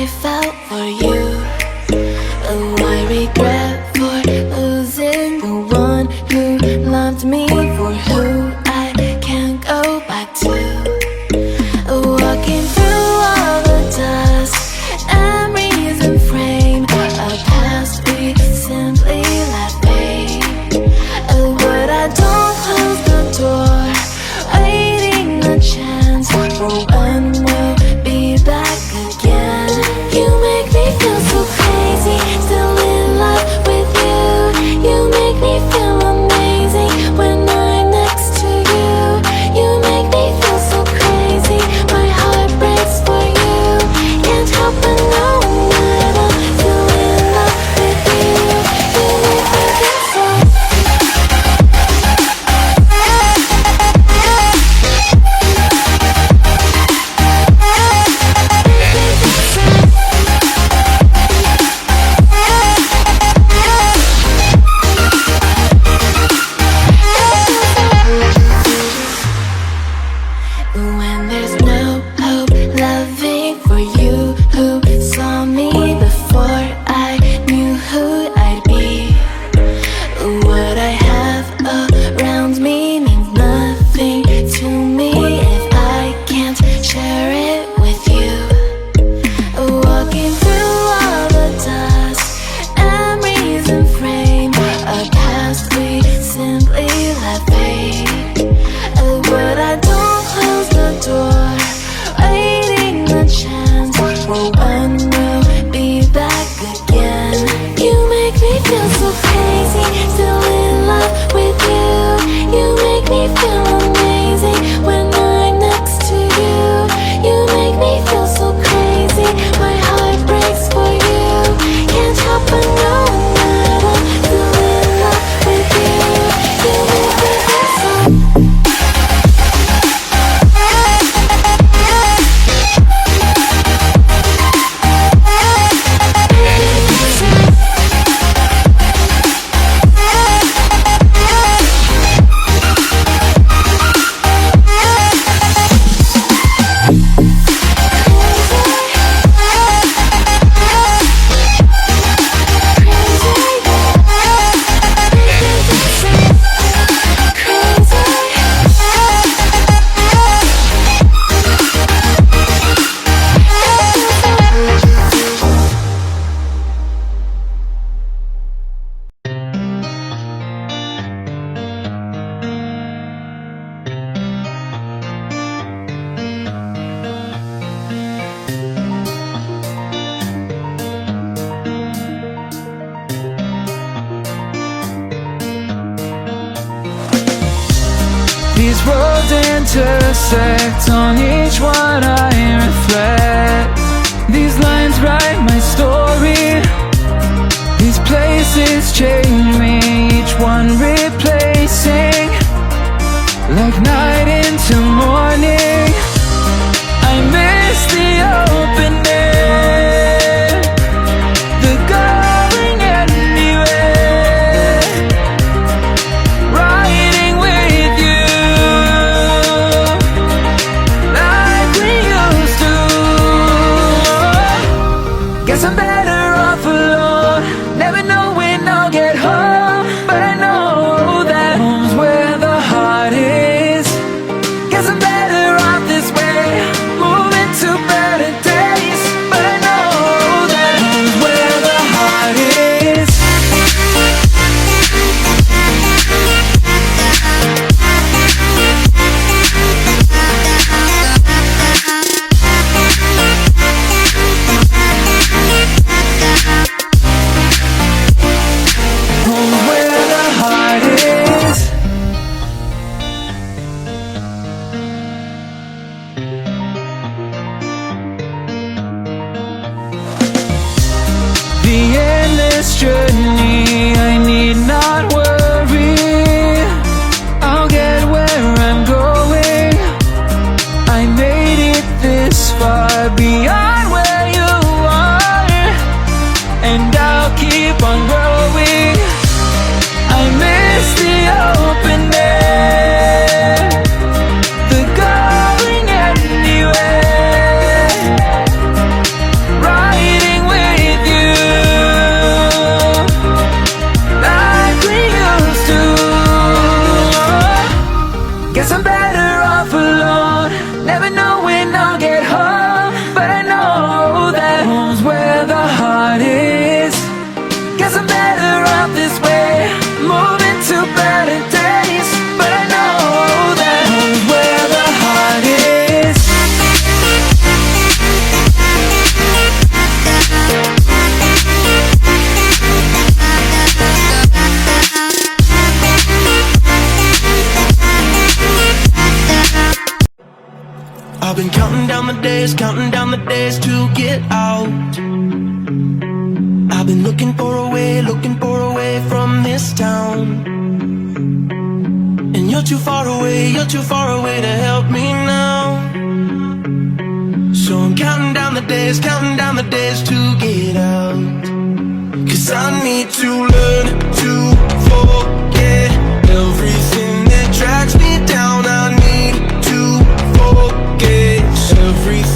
I felt for you. Oh, I regret for losing the one who loved me, for who I can't go back to. Walking through all the dust, memories and frame, a past we simply let fade. Oh, but I don't close the door, waiting a chance for when we'll be back again. You make me feel so crazy, still in love with you. You make me feel amazing when I'm next to you. You make me feel so crazy, my heart breaks for you. Can't help but know that I'm still in love with you. You make me feel so. When there's no hope, loving for you who saw me before I knew who I'd be. What I have around me means nothing to me if I can't share it with you. Walking through all the dust, memories and frame, a past we simply let fade. But I don't close the door, waiting a chance for when we'll be back again. You make me feel so crazy, still in love with you. You make me feel amazing when I'm next to you. You make me feel so crazy, my heart breaks for you. Can't help but know that I'm still in love with you. You make me feel so. These roads intersect, on each one I reflect. These lines write my story, these places change me, each one replacing, like night into morning. I miss the open air, the going anywhere, riding with you like we used to. Guess I'm better off alone, never know when I'll get home, but I know that home's where the heart is. Guess I'm better off this way, moving to better days, but I know that home's where the heart is. Home's where the heart is. The endless journey, I need not worry, I'll get where I'm going. I made it this far, beyond where you are, and I'll keep on growing. I miss the open air, the going anywhere, right days, counting down the days to get out. I've been looking for a way from this town. And you're too far away to help me now. So I'm counting down the days to get out. 'Cause I need to learn to forget everything that drags me down. I need to forget everything